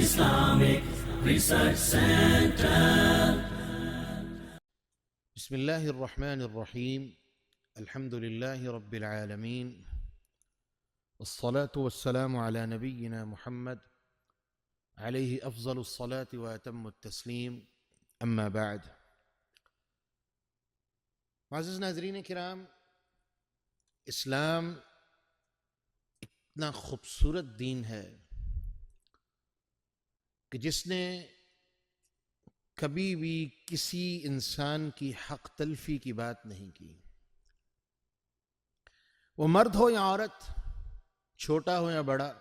Islamic Research Center. بسم الله الرحمن الرحيم. الحمد لله رب العالمين، والصلاة والسلام على نبينا محمد عليه أفضل الصلاة وأتم التسليم. أما بعد، معزز ناظرین کرام، اسلام اتنا خوبصورت دین ہے کہ جس نے کبھی بھی کسی انسان کی حق تلفی کی بات نہیں کی. وہ مرد ہو یا عورت، چھوٹا ہو یا بڑا،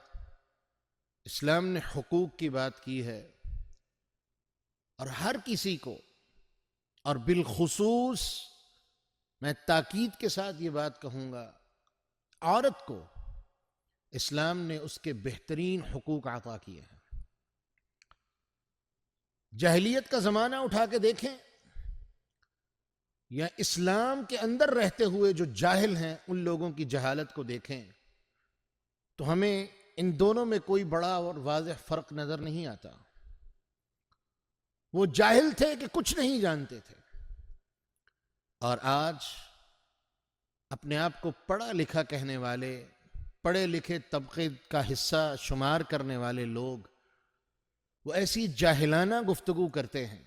اسلام نے حقوق کی بات کی ہے. اور ہر کسی کو، اور بالخصوص میں تاکید کے ساتھ یہ بات کہوں گا، عورت کو اسلام نے اس کے بہترین حقوق عطا کیے ہیں. جاہلیت کا زمانہ اٹھا کے دیکھیں یا اسلام کے اندر رہتے ہوئے جو جاہل ہیں ان لوگوں کی جہالت کو دیکھیں تو ہمیں ان دونوں میں کوئی بڑا اور واضح فرق نظر نہیں آتا. وہ جاہل تھے کہ کچھ نہیں جانتے تھے، اور آج اپنے آپ کو پڑھا لکھا کہنے والے، پڑھے لکھے طبقے کا حصہ شمار کرنے والے لوگ وہ ایسی جاہلانہ گفتگو کرتے ہیں،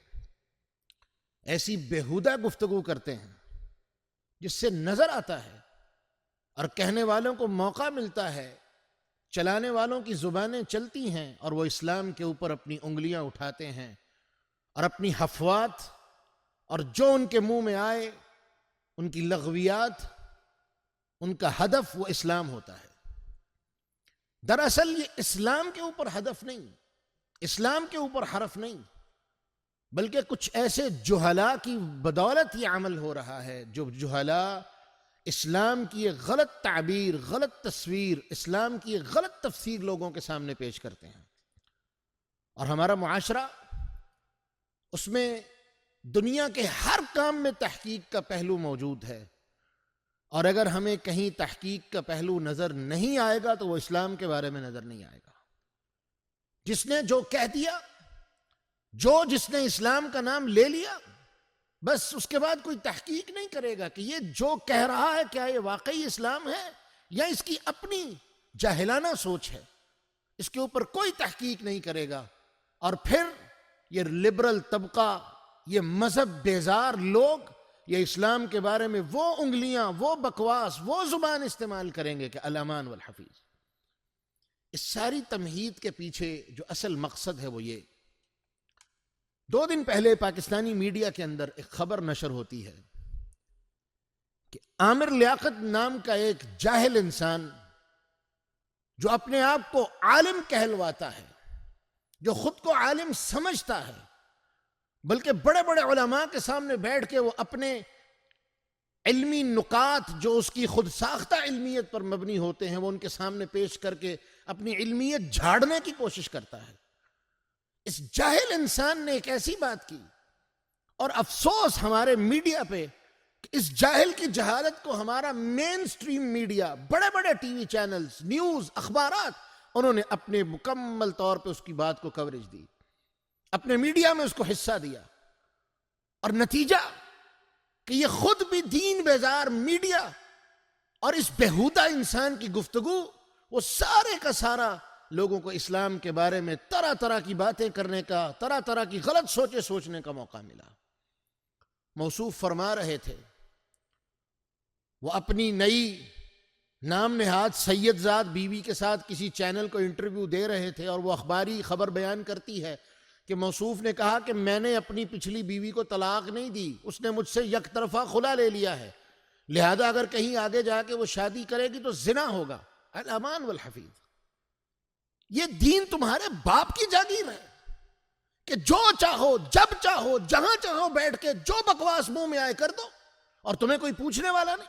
ایسی بیہودہ گفتگو کرتے ہیں جس سے نظر آتا ہے اور کہنے والوں کو موقع ملتا ہے، چلانے والوں کی زبانیں چلتی ہیں اور وہ اسلام کے اوپر اپنی انگلیاں اٹھاتے ہیں اور اپنی حفوات اور جو ان کے منہ میں آئے، ان کی لغویات، ان کا ہدف وہ اسلام ہوتا ہے. دراصل یہ اسلام کے اوپر ہدف نہیں، اسلام کے اوپر حرف نہیں، بلکہ کچھ ایسے جہلاء کی بدولت یہ عمل ہو رہا ہے جو جہلاء اسلام کی ایک غلط تعبیر، غلط تصویر، اسلام کی ایک غلط تفسیر لوگوں کے سامنے پیش کرتے ہیں. اور ہمارا معاشرہ، اس میں دنیا کے ہر کام میں تحقیق کا پہلو موجود ہے، اور اگر ہمیں کہیں تحقیق کا پہلو نظر نہیں آئے گا تو وہ اسلام کے بارے میں نظر نہیں آئے گا. جس نے جو کہہ دیا، جس نے اسلام کا نام لے لیا، بس اس کے بعد کوئی تحقیق نہیں کرے گا کہ یہ جو کہہ رہا ہے کیا یہ واقعی اسلام ہے یا اس کی اپنی جاہلانہ سوچ ہے. اس کے اوپر کوئی تحقیق نہیں کرے گا، اور پھر یہ لبرل طبقہ، یہ مذہب بیزار لوگ، یہ اسلام کے بارے میں وہ انگلیاں، وہ بکواس، وہ زبان استعمال کریں گے کہ الامان والحفیظ. اس ساری تمہید کے پیچھے جو اصل مقصد ہے وہ یہ. 2 دن پہلے پاکستانی میڈیا کے اندر ایک خبر نشر ہوتی ہے کہ عامر لیاقت نام کا ایک جاہل انسان جو اپنے آپ کو عالم کہلواتا ہے، جو خود کو عالم سمجھتا ہے، بلکہ بڑے بڑے علماء کے سامنے بیٹھ کے وہ اپنے علمی نکات جو اس کی خود ساختہ علمیت پر مبنی ہوتے ہیں وہ ان کے سامنے پیش کر کے اپنی علمیت جھاڑنے کی کوشش کرتا ہے. اس جاہل انسان نے ایک ایسی بات کی، اور افسوس ہمارے میڈیا پہ کہ اس جاہل کی جہالت کو ہمارا مین سٹریم میڈیا، بڑے بڑے ٹی وی چینلز، نیوز، اخبارات، انہوں نے اپنے مکمل طور پہ اس کی بات کو کوریج دی، اپنے میڈیا میں اس کو حصہ دیا. اور نتیجہ کہ یہ خود بھی دین بیزار میڈیا اور اس بےہودہ انسان کی گفتگو، وہ سارے کا سارا لوگوں کو اسلام کے بارے میں طرح طرح کی باتیں کرنے کا، طرح طرح کی غلط سوچیں سوچنے کا موقع ملا. موصوف فرما رہے تھے، وہ اپنی نئی نام نہاد سید زاد بیوی کے ساتھ کسی چینل کو انٹرویو دے رہے تھے، اور وہ اخباری خبر بیان کرتی ہے کہ موصوف نے کہا کہ میں نے اپنی پچھلی بیوی کو طلاق نہیں دی، اس نے مجھ سے یک طرفہ خلا لے لیا ہے، لہذا اگر کہیں آگے جا کے وہ شادی کرے گی تو زنا ہوگا. الامان والحفیظ. یہ دین تمہارے باپ کی جاگیر ہے کہ جو چاہو، جب چاہو، جہاں چاہو بیٹھ کے جو بکواس منہ میں آئے کر دو اور تمہیں کوئی پوچھنے والا نہیں.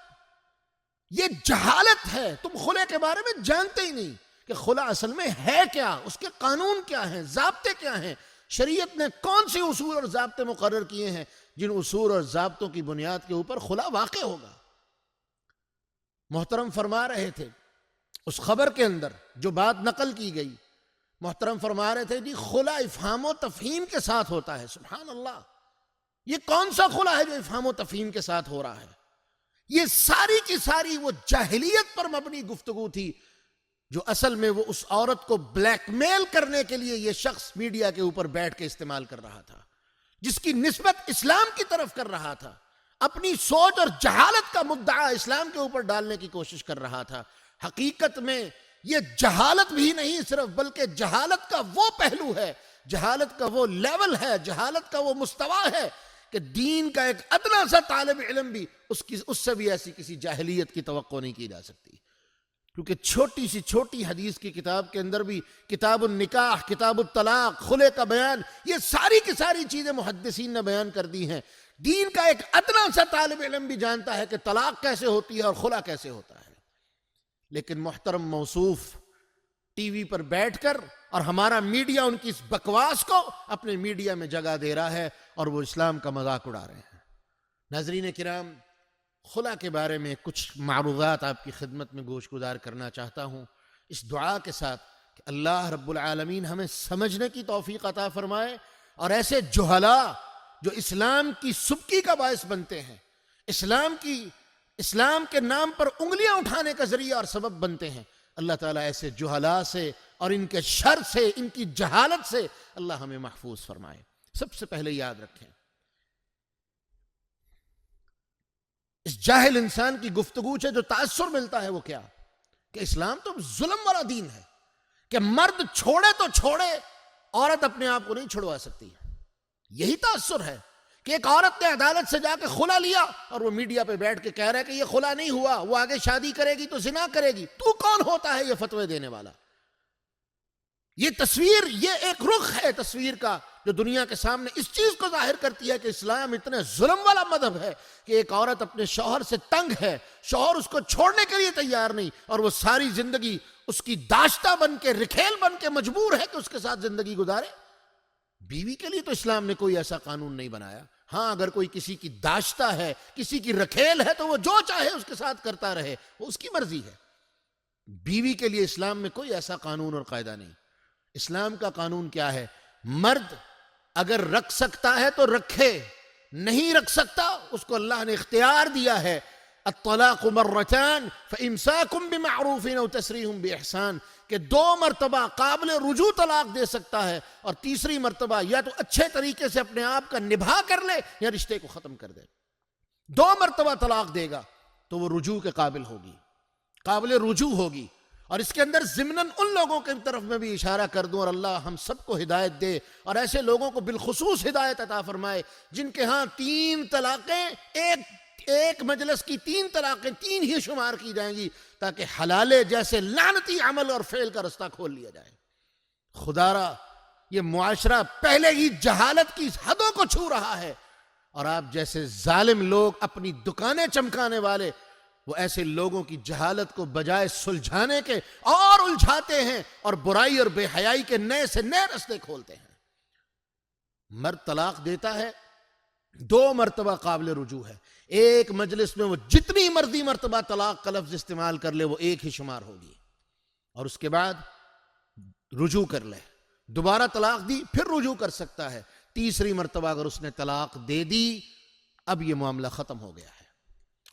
یہ جہالت ہے، تم خلے کے بارے میں جانتے ہی نہیں کہ خلا اصل میں ہے کیا، اس کے قانون کیا ہیں، ضابطے کیا ہیں، شریعت نے کون سے اصول اور ضابطے مقرر کیے ہیں جن اصول اور ضابطوں کی بنیاد کے اوپر خلا واقع ہوگا. محترم فرما رہے تھے اس خبر کے اندر جو بات نقل کی گئی محترم فرما رہے تھے جی خلا افہام و تفہیم کے ساتھ ہوتا ہے. سبحان اللہ، یہ کون سا خلا ہے جو افہام و تفہیم کے ساتھ ہو رہا ہے؟ یہ ساری کی ساری وہ جاہلیت پر مبنی گفتگو تھی جو اصل میں وہ اس عورت کو بلیک میل کرنے کے لیے یہ شخص میڈیا کے اوپر بیٹھ کے استعمال کر رہا تھا، جس کی نسبت اسلام کی طرف کر رہا تھا، اپنی سوچ اور جہالت کا مدعا اسلام کے اوپر ڈالنے کی کوشش کر رہا تھا. حقیقت میں یہ جہالت بھی نہیں صرف، بلکہ جہالت کا وہ پہلو ہے، جہالت کا وہ لیول ہے، جہالت کا وہ مستوی ہے کہ دین کا ایک ادنا سا طالب علم بھی اس سے بھی ایسی کسی جاہلیت کی توقع نہیں کی جا سکتی. کیونکہ چھوٹی سی چھوٹی حدیث کی کتاب کے اندر بھی کتاب النکاح، کتاب الطلاق، خلع کا بیان، یہ ساری کی ساری چیزیں محدثین نے بیان کر دی ہیں. دین کا ایک ادنا سا طالب علم بھی جانتا ہے کہ طلاق کیسے ہوتی ہے اور خلع کیسے ہوتا ہے. لیکن محترم موصوف ٹی وی پر بیٹھ کر اور ہمارا میڈیا ان کی اس بکواس کو اپنے میڈیا میں جگہ دے رہا ہے اور وہ اسلام کا مذاق اڑا رہے ہیں. ناظرین کرام، خلا کے بارے میں کچھ معروضات آپ کی خدمت میں گوش گزار کرنا چاہتا ہوں، اس دعا کے ساتھ کہ اللہ رب العالمین ہمیں سمجھنے کی توفیق عطا فرمائے، اور ایسے جہلا جو اسلام کی سبکی کا باعث بنتے ہیں، اسلام کے نام پر انگلیاں اٹھانے کا ذریعہ اور سبب بنتے ہیں، اللہ تعالیٰ ایسے جہلا سے اور ان کے شر سے، ان کی جہالت سے اللہ ہمیں محفوظ فرمائے. سب سے پہلے یاد رکھیں، اس جاہل انسان کی گفتگو سے جو تاثر ملتا ہے وہ کیا؟ کہ اسلام تو ظلم والا دین ہے، کہ مرد چھوڑے تو چھوڑے، عورت اپنے آپ کو نہیں چھڑوا سکتی. یہی تاثر ہے کہ ایک عورت نے عدالت سے جا کے خلا لیا اور وہ میڈیا پہ بیٹھ کے کہہ رہا ہے کہ یہ خلا نہیں ہوا، وہ آگے شادی کرے گی تو زنا کرے گی. تو کون ہوتا ہے یہ فتوے دینے والا؟ یہ تصویر، یہ ایک رخ ہے تصویر کا جو دنیا کے سامنے اس چیز کو ظاہر کرتی ہے کہ اسلام اتنے ظلم والا مذہب ہے کہ ایک عورت اپنے شوہر سے تنگ ہے، شوہر اس کو چھوڑنے کے لیے تیار نہیں، اور وہ ساری زندگی اس کی داشتہ بن کے، رکھیل بن کے مجبور ہے کہ اس کے ساتھ زندگی گزارے. بیوی کے لیے تو اسلام نے کوئی ایسا قانون نہیں بنایا. ہاں، اگر کوئی کسی کی داشتہ ہے، کسی کی رکھیل ہے، تو وہ جو چاہے اس کے ساتھ کرتا رہے، وہ اس کی مرضی ہے. بیوی کے لیے اسلام میں کوئی ایسا قانون اور قاعدہ نہیں. اسلام کا قانون کیا ہے؟ مرد اگر رکھ سکتا ہے تو رکھے، نہیں رکھ سکتا اس کو اللہ نے اختیار دیا ہے. الطلاق مرتان فامساک بمعروف او تسریح باحسان، کہ 2 مرتبہ قابل رجوع طلاق دے سکتا ہے، اور تیسری مرتبہ یا تو اچھے طریقے سے اپنے آپ کا نبھا کر لے یا رشتے کو ختم کر دے. 2 مرتبہ طلاق دے گا تو وہ رجوع کے قابل ہوگی، قابل رجوع ہوگی. اور اس کے اندر ضمناً ان لوگوں کی طرف میں بھی اشارہ کر دوں، اور اللہ ہم سب کو ہدایت دے اور ایسے لوگوں کو بالخصوص ہدایت عطا فرمائے جن کے ہاں 3 طلاقیں، ایک مجلس کی 3 طلاقیں 3 ہی شمار کی جائیں گی، تاکہ حلالے جیسے لعنتی عمل اور فعل کا رستہ کھول لیا جائے. خدارا یہ معاشرہ پہلے ہی جہالت کی حدوں کو چھو رہا ہے، اور آپ جیسے ظالم لوگ، اپنی دکانیں چمکانے والے، وہ ایسے لوگوں کی جہالت کو بجائے سلجھانے کے اور الجھاتے ہیں اور برائی اور بے حیائی کے نئے سے نئے رستے کھولتے ہیں. مرد طلاق دیتا ہے 2 مرتبہ قابل رجوع ہے. ایک مجلس میں وہ جتنی مرضی مرتبہ طلاق کا لفظ استعمال کر لے وہ ایک ہی شمار ہوگی، اور اس کے بعد رجوع کر لے، دوبارہ طلاق دی پھر رجوع کر سکتا ہے. تیسری مرتبہ اگر اس نے طلاق دے دی، اب یہ معاملہ ختم ہو گیا ہے.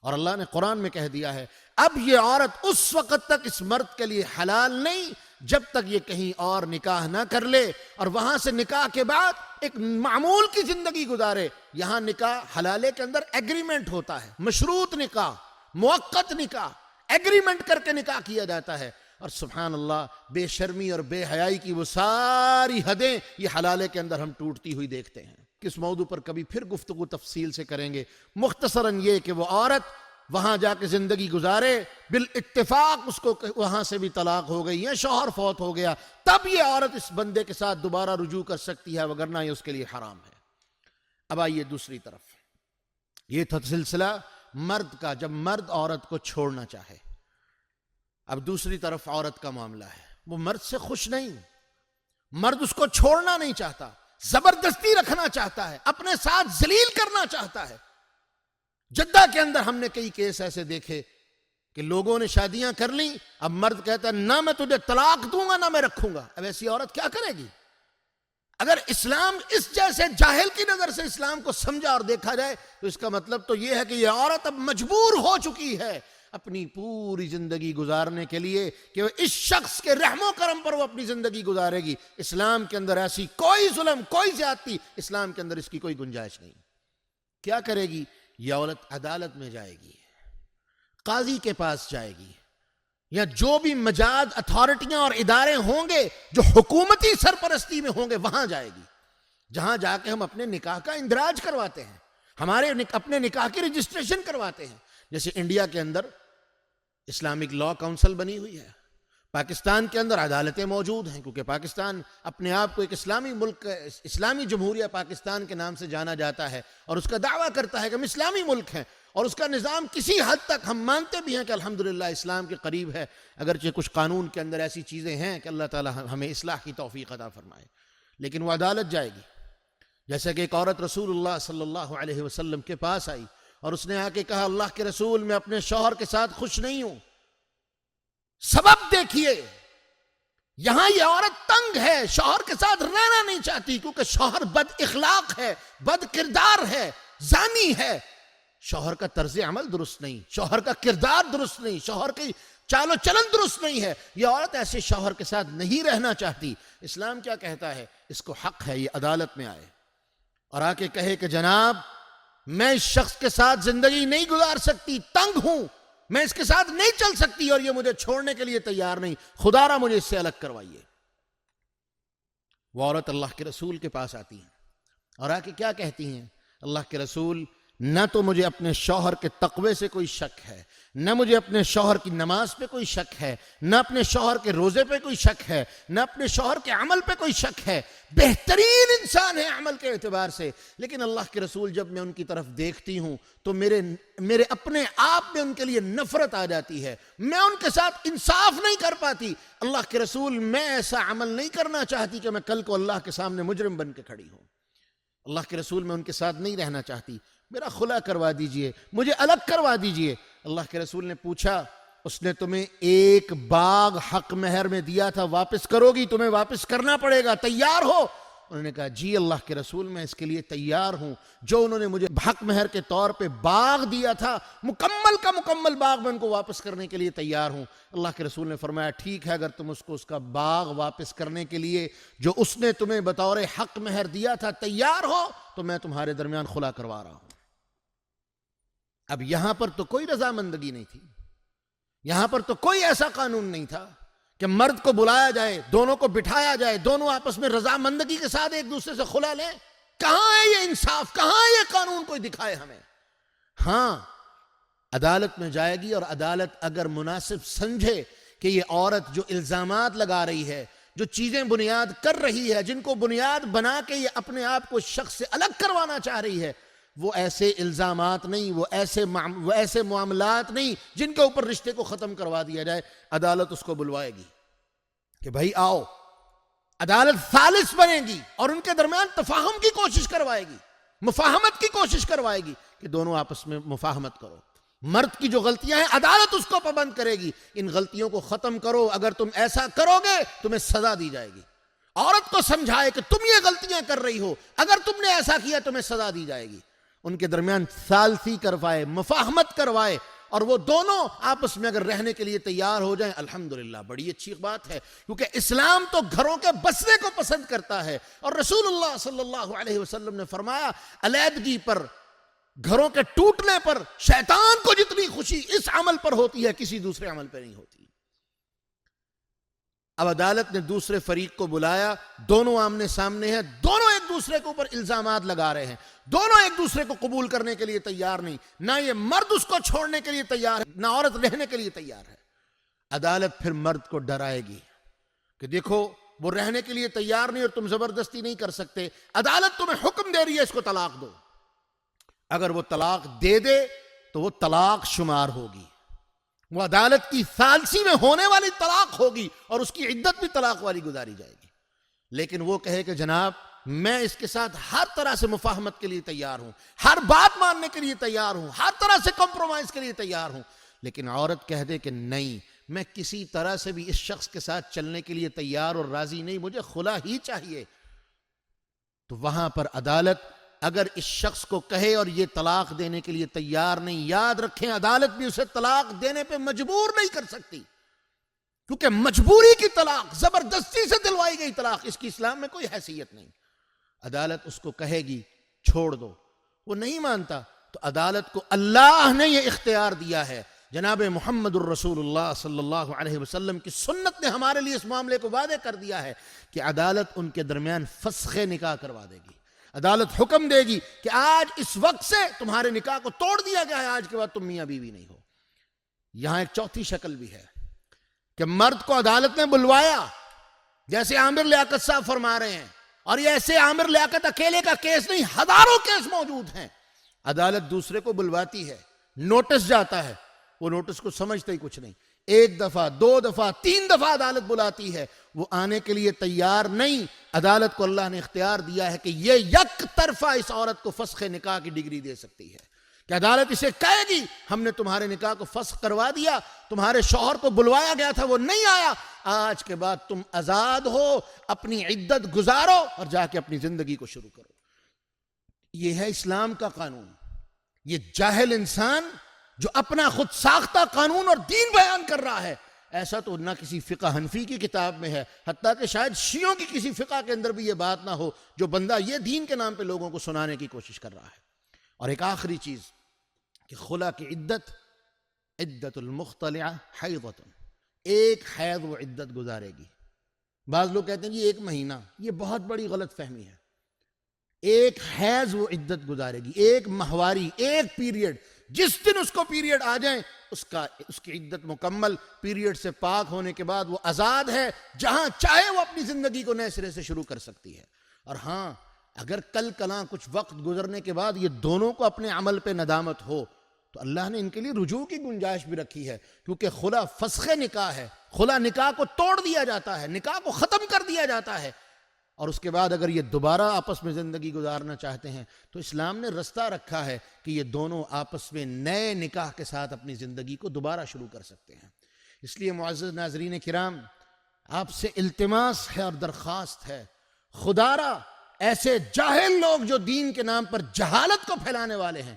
اور اللہ نے قرآن میں کہہ دیا ہے اب یہ عورت اس وقت تک اس مرد کے لیے حلال نہیں جب تک یہ کہیں اور نکاح نہ کر لے، اور وہاں سے نکاح کے بعد ایک معمول کی زندگی گزارے. یہاں نکاح حلالے کے اندر ایگریمنٹ ہوتا ہے، مشروط نکاح، موقت نکاح، ایگریمنٹ کر کے نکاح کیا جاتا ہے. اور سبحان اللہ، بے شرمی اور بے حیائی کی وہ ساری حدیں یہ حلالے کے اندر ہم ٹوٹتی ہوئی دیکھتے ہیں. کس موضوع پر کبھی پھر گفتگو تفصیل سے کریں گے. مختصراً یہ کہ وہ عورت وہاں جا کے زندگی گزارے، بالاتفاق اس کو وہاں سے بھی طلاق ہو گئی یا شوہر فوت ہو گیا، تب یہ عورت اس بندے کے ساتھ دوبارہ رجوع کر سکتی ہے، وگرنہ یہ اس کے لیے حرام ہے. اب آئیے دوسری طرف، یہ تھا سلسلہ مرد کا، جب مرد عورت کو چھوڑنا چاہے. اب دوسری طرف عورت کا معاملہ ہے، وہ مرد سے خوش نہیں، مرد اس کو چھوڑنا نہیں چاہتا، زبردستی رکھنا چاہتا ہے، اپنے ساتھ ذلیل کرنا چاہتا ہے. جدہ کے اندر ہم نے کئی کیس ایسے دیکھے کہ لوگوں نے شادیاں کر لیں، اب مرد کہتا ہے نہ میں تجھے طلاق دوں گا نہ میں رکھوں گا. اب ایسی عورت کیا کرے گی؟ اگر اسلام اس جیسے جاہل کی نظر سے اسلام کو سمجھا اور دیکھا جائے تو اس کا مطلب تو یہ ہے کہ یہ عورت اب مجبور ہو چکی ہے اپنی پوری زندگی گزارنے کے لیے کہ وہ اس شخص کے رحم و کرم پر وہ اپنی زندگی گزارے گی. اسلام کے اندر ایسی کوئی ظلم، کوئی زیادتی، اسلام کے اندر اس کی کوئی گنجائش نہیں. کیا کرے گی؟ یہ عورت عدالت میں جائے گی، قاضی کے پاس جائے گی، یا جو بھی مجاز اتھارٹیاں اور ادارے ہوں گے جو حکومتی سرپرستی میں ہوں گے وہاں جائے گی، جہاں جا کے ہم اپنے نکاح کا اندراج کرواتے ہیں، ہمارے اپنے نکاح کی رجسٹریشن کرواتے ہیں. جیسے انڈیا کے اندر اسلامک لا کونسل بنی ہوئی ہے، پاکستان کے اندر عدالتیں موجود ہیں، کیونکہ پاکستان اپنے آپ کو ایک اسلامی ملک، اسلامی جمہوریہ پاکستان کے نام سے جانا جاتا ہے اور اس کا دعویٰ کرتا ہے کہ ہم اسلامی ملک ہیں، اور اس کا نظام کسی حد تک ہم مانتے بھی ہیں کہ الحمدللہ اسلام کے قریب ہے، اگرچہ کچھ قانون کے اندر ایسی چیزیں ہیں کہ اللہ تعالی ہمیں اصلاح کی توفیق عطا فرمائے. لیکن وہ عدالت جائے گی. جیسا کہ ایک عورت رسول اللہ صلی اللہ علیہ وسلم کے پاس آئی اور اس نے آ کے کہا اللہ کے رسول میں اپنے شوہر کے ساتھ خوش نہیں ہوں. سبب دیکھیے، یہاں یہ عورت تنگ ہے، شوہر کے ساتھ رہنا نہیں چاہتی کیونکہ شوہر بد اخلاق ہے، بد کردار ہے، زانی ہے. شوہر کا طرز عمل درست نہیں، شوہر کا کردار درست نہیں، شوہر کی چال و چلن درست نہیں ہے. یہ عورت ایسے شوہر کے ساتھ نہیں رہنا چاہتی. اسلام کیا کہتا ہے؟ اس کو حق ہے یہ عدالت میں آئے اور آ کے کہے کہ جناب میں اس شخص کے ساتھ زندگی نہیں گزار سکتی، تنگ ہوں، میں اس کے ساتھ نہیں چل سکتی اور یہ مجھے چھوڑنے کے لیے تیار نہیں، خدا را مجھے اس سے الگ کروائیے. وہ عورت اللہ کے رسول کے پاس آتی ہیں اور آ کے کیا کہتی ہیں؟ اللہ کے رسول نہ تو مجھے اپنے شوہر کے تقوی سے کوئی شک ہے، نہ مجھے اپنے شوہر کی نماز پہ کوئی شک ہے، نہ اپنے شوہر کے روزے پہ کوئی شک ہے، نہ اپنے شوہر کے عمل پہ کوئی شک ہے، بہترین انسان ہے عمل کے اعتبار سے. لیکن اللہ کے رسول جب میں ان کی طرف دیکھتی ہوں تو میرے اپنے آپ میں ان کے لیے نفرت آ جاتی ہے، میں ان کے ساتھ انصاف نہیں کر پاتی. اللہ کے رسول میں ایسا عمل نہیں کرنا چاہتی کہ میں کل کو اللہ کے سامنے مجرم بن کے کھڑی ہوں. اللہ کے رسول میں ان کے ساتھ نہیں رہنا چاہتی، میرا خلا کروا دیجئے، مجھے الگ کروا دیجئے. اللہ کے رسول نے پوچھا اس نے تمہیں ایک باغ حق مہر میں دیا تھا، واپس کرو گی؟ تمہیں واپس کرنا پڑے گا، تیار ہو؟ انہوں نے کہا جی اللہ کے رسول میں اس کے لیے تیار ہوں. جو انہوں نے مجھے حق مہر کے طور پہ باغ دیا تھا، مکمل کا مکمل باغ، میں ان کو واپس کرنے کے لیے تیار ہوں. اللہ کے رسول نے فرمایا ٹھیک ہے، اگر تم اس کو اس کا باغ واپس کرنے کے لیے جو اس نے تمہیں بطور حق مہر دیا تھا تیار ہو تو میں تمہارے درمیان خلا کروا رہا ہوں. اب یہاں پر تو کوئی رضامندگی نہیں تھی، یہاں پر تو کوئی ایسا قانون نہیں تھا کہ مرد کو بلایا جائے، دونوں کو بٹھایا جائے، دونوں آپس میں رضامندگی کے ساتھ ایک دوسرے سے خلا لیں. کہاں ہے یہ انصاف؟ کہاں ہے یہ قانون؟ کوئی دکھائے ہمیں. ہاں عدالت میں جائے گی اور عدالت اگر مناسب سمجھے کہ یہ عورت جو الزامات لگا رہی ہے، جو چیزیں بنیاد کر رہی ہے، جن کو بنیاد بنا کے یہ اپنے آپ کو شخص سے الگ کروانا چاہ رہی ہے، وہ ایسے الزامات نہیں، وہ ایسے معاملات نہیں جن کے اوپر رشتے کو ختم کروا دیا جائے. عدالت اس کو بلوائے گی کہ بھائی آؤ. عدالت ثالث بنے گی اور ان کے درمیان تفاہم کی کوشش کروائے گی، مفاہمت کی کوشش کروائے گی کہ دونوں آپس میں مفاہمت کرو. مرد کی جو غلطیاں ہیں عدالت اس کو پابند کرے گی، ان غلطیوں کو ختم کرو، اگر تم ایسا کرو گے تمہیں سزا دی جائے گی. عورت کو سمجھائے کہ تم یہ غلطیاں کر رہی ہو، اگر تم نے ایسا کیا تمہیں سزا دی جائے گی. ان کے درمیان ثالثی کروائے، مفاہمت کروائے، اور وہ دونوں آپس میں اگر رہنے کے لیے تیار ہو جائیں الحمدللہ بڑی اچھی بات ہے. کیونکہ اسلام تو گھروں کے بسنے کو پسند کرتا ہے، اور رسول اللہ صلی اللہ علیہ وسلم نے فرمایا علیحدگی پر، گھروں کے ٹوٹنے پر شیطان کو جتنی خوشی اس عمل پر ہوتی ہے کسی دوسرے عمل پہ نہیں ہوتی. اب عدالت نے دوسرے فریق کو بلایا، دونوں آمنے سامنے ہیں، دونوں ایک دوسرے کے اوپر الزامات لگا رہے ہیں، دونوں ایک دوسرے کو قبول کرنے کے لیے تیار نہیں. نہ یہ مرد اس کو چھوڑنے کے لیے تیار ہے، نہ عورت رہنے کے لیے تیار ہے. عدالت پھر مرد کو ڈرائے گی کہ دیکھو وہ رہنے کے لیے تیار نہیں اور تم زبردستی نہیں کر سکتے، عدالت تمہیں حکم دے رہی ہے اس کو طلاق دو. اگر وہ طلاق دے دے تو وہ طلاق شمار ہوگی، وہ عدالت کی ثالثی میں ہونے والی طلاق ہوگی اور اس کی عدت بھی طلاق والی گزاری جائے گی. لیکن وہ کہے کہ جناب میں اس کے ساتھ ہر طرح سے مفاہمت کے لیے تیار ہوں، ہر بات ماننے کے لیے تیار ہوں، ہر طرح سے کمپرومائز کے لیے تیار ہوں، لیکن عورت کہہ دے کہ نہیں، میں کسی طرح سے بھی اس شخص کے ساتھ چلنے کے لیے تیار اور راضی نہیں، مجھے خلا ہی چاہیے، تو وہاں پر عدالت اگر اس شخص کو کہے اور یہ طلاق دینے کے لیے تیار نہیں، یاد رکھیں عدالت بھی اسے طلاق دینے پہ مجبور نہیں کر سکتی، کیونکہ مجبوری کی طلاق، زبردستی سے دلوائی گئی طلاق، اس کی اسلام میں کوئی حیثیت نہیں۔ عدالت اس کو کہے گی چھوڑ دو، وہ نہیں مانتا تو عدالت کو اللہ نے یہ اختیار دیا ہے، جناب محمد الرسول اللہ صلی اللہ علیہ وسلم کی سنت نے ہمارے لیے اس معاملے کو واضح کر دیا ہے کہ عدالت ان کے درمیان فسخ نکاح کروا دے گی۔ عدالت حکم دے گی کہ آج اس وقت سے تمہارے نکاح کو توڑ دیا گیا ہے، آج کے بعد تم میاں بیوی نہیں ہو۔ یہاں ایک چوتھی شکل بھی ہے کہ مرد کو عدالت نے بلوایا، جیسے عامر لیاقت صاحب فرما رہے ہیں، اور یہ ایسے عامر لیاقت اکیلے کا کیس نہیں، ہزاروں کیس موجود ہیں۔ عدالت دوسرے کو بلواتی ہے، نوٹس جاتا ہے، وہ نوٹس کو سمجھتا ہی کچھ نہیں، ایک دفعہ، دو دفعہ، تین دفعہ عدالت بلاتی ہے، وہ آنے کے لیے تیار نہیں۔ عدالت کو اللہ نے اختیار دیا ہے کہ یہ یک طرفہ اس عورت کو فسخ نکاح کی ڈگری دے سکتی ہے، کہ عدالت اسے کہے گی ہم نے تمہارے نکاح کو فسخ کروا دیا، تمہارے شوہر کو بلوایا گیا تھا وہ نہیں آیا، آج کے بعد تم آزاد ہو، اپنی عدت گزارو اور جا کے اپنی زندگی کو شروع کرو۔ یہ ہے اسلام کا قانون۔ یہ جاہل انسان جو اپنا خود ساختہ قانون اور دین بیان کر رہا ہے، ایسا تو نہ کسی فقہ حنفی کی کتاب میں ہے، حتیٰ کہ شاید شیعوں کی کسی فقہ کے اندر بھی یہ بات نہ ہو، جو بندہ یہ دین کے نام پہ لوگوں کو سنانے کی کوشش کر رہا ہے۔ اور ایک آخری چیز کہ خلا کی عدت المختلعہ حیضۃ، ایک حیض وہ عدت گزارے گی۔ بعض لوگ کہتے ہیں جی 1 مہینہ، یہ بہت بڑی غلط فہمی ہے۔ ایک حیض وہ عدت گزارے گی، ایک ماہواری، ایک پیریڈ، جس دن اس کو پیریڈ آ جائیں اس کی عدت مکمل، پیریڈ سے پاک ہونے کے بعد وہ آزاد ہے، جہاں چاہے وہ اپنی زندگی کو نئے سرے سے شروع کر سکتی ہے۔ اور ہاں، اگر کل کلاں کچھ وقت گزرنے کے بعد یہ دونوں کو اپنے عمل پہ ندامت ہو تو اللہ نے ان کے لیے رجوع کی گنجائش بھی رکھی ہے، کیونکہ خلا فسخ نکاح ہے، خلا نکاح کو توڑ دیا جاتا ہے، نکاح کو ختم کر دیا جاتا ہے، اور اس کے بعد اگر یہ دوبارہ آپس میں زندگی گزارنا چاہتے ہیں تو اسلام نے رستہ رکھا ہے کہ یہ دونوں آپس میں نئے نکاح کے ساتھ اپنی زندگی کو دوبارہ شروع کر سکتے ہیں۔ اس لیے معزز ناظرین کرام، آپ سے التماس ہے اور درخواست ہے، خدا را ایسے جاہل لوگ جو دین کے نام پر جہالت کو پھیلانے والے ہیں،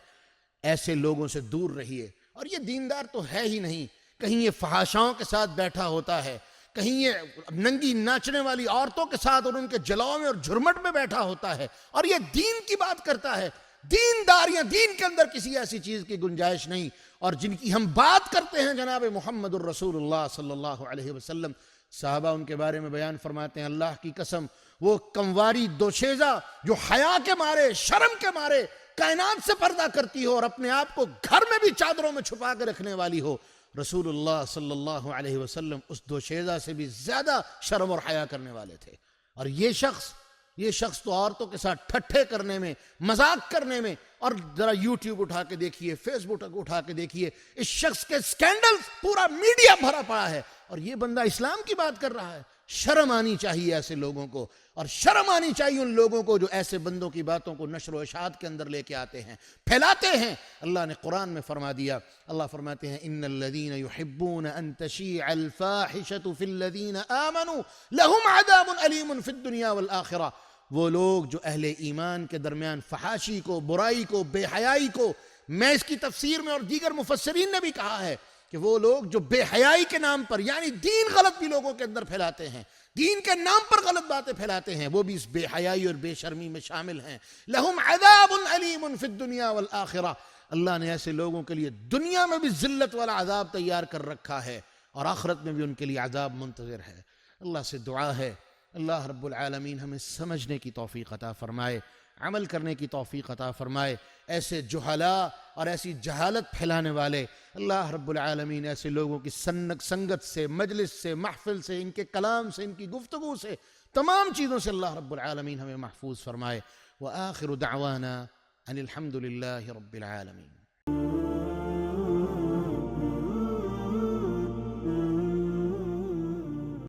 ایسے لوگوں سے دور رہیے۔ اور یہ دیندار تو ہے ہی نہیں، کہیں یہ فحاشاؤں کے ساتھ بیٹھا ہوتا ہے، کہیں یہ ننگی ناچنے والی عورتوں کے ساتھ اور ان کے جلاؤ میں اور جھرمٹ میں بیٹھا ہوتا ہے، اور یہ دین کی بات کرتا ہے۔ دینداریاں، دین کے اندر کسی ایسی چیز کی گنجائش نہیں، اور جن کی ہم بات کرتے ہیں جناب محمد الرسول اللہ صلی اللہ علیہ وسلم، صحابہ ان کے بارے میں بیان فرماتے ہیں، اللہ کی قسم وہ کمواری دوشیزہ جو حیا کے مارے، شرم کے مارے کائنات سے پردہ کرتی ہو اور اپنے آپ کو گھر میں بھی چادروں میں چھپا کے رکھنے والی ہو، رسول اللہ صلی اللہ علیہ وسلم اس دوشیزہ سے بھی زیادہ شرم اور حیا کرنے والے تھے۔ اور یہ شخص تو عورتوں کے ساتھ ٹھٹھے کرنے میں، مذاق کرنے میں، اور ذرا یوٹیوب اٹھا کے دیکھیے، فیس بک اٹھا کے دیکھیے، اس شخص کے سکینڈل پورا میڈیا بھرا پڑا ہے، اور یہ بندہ اسلام کی بات کر رہا ہے۔ شرم آنی چاہیے ایسے لوگوں کو، اور شرم آنی چاہیے ان لوگوں کو جو ایسے بندوں کی باتوں کو نشر و اشاعت کے اندر لے کے آتے ہیں، پھیلاتے ہیں۔ اللہ نے قرآن میں فرما دیا، اللہ فرماتے ہیں ان الذین یحبون ان تشیع الفاحشۃ فی الذین آمنوا لہم عذاب علیم فی الدنیا والآخرہ۔ وہ لوگ جو اہل ایمان کے درمیان فحاشی کو، برائی کو، بے حیائی کو، میں اس کی تفسیر میں اور دیگر مفسرین نے بھی کہا ہے کہ وہ لوگ جو بے حیائی کے نام پر، یعنی دین غلط بھی لوگوں کے اندر پھیلاتے ہیں، دین کے نام پر غلط باتیں پھیلاتے ہیں، وہ بھی اس بے حیائی اور بے شرمی میں شامل ہیں۔ لہم عذاب علیم فی الدنیا والآخرہ، اللہ نے ایسے لوگوں کے لیے دنیا میں بھی ذلت والا عذاب تیار کر رکھا ہے، اور آخرت میں بھی ان کے لیے عذاب منتظر ہے۔ اللہ سے دعا ہے اللہ رب العالمین ہمیں سمجھنے کی توفیق عطا فرمائے، عمل کرنے کی توفیق عطا فرمائے۔ ایسے جہلاء اور ایسی جہالت پھیلانے والے اللہ رب العالمین ایسے لوگوں کی سنگت سے، مجلس سے، محفل سے، ان کے کلام سے، ان کی گفتگو سے، تمام چیزوں سے اللہ رب العالمین ہمیں محفوظ فرمائے۔ وآخر دعوانا ان الحمد للہ رب العالمین۔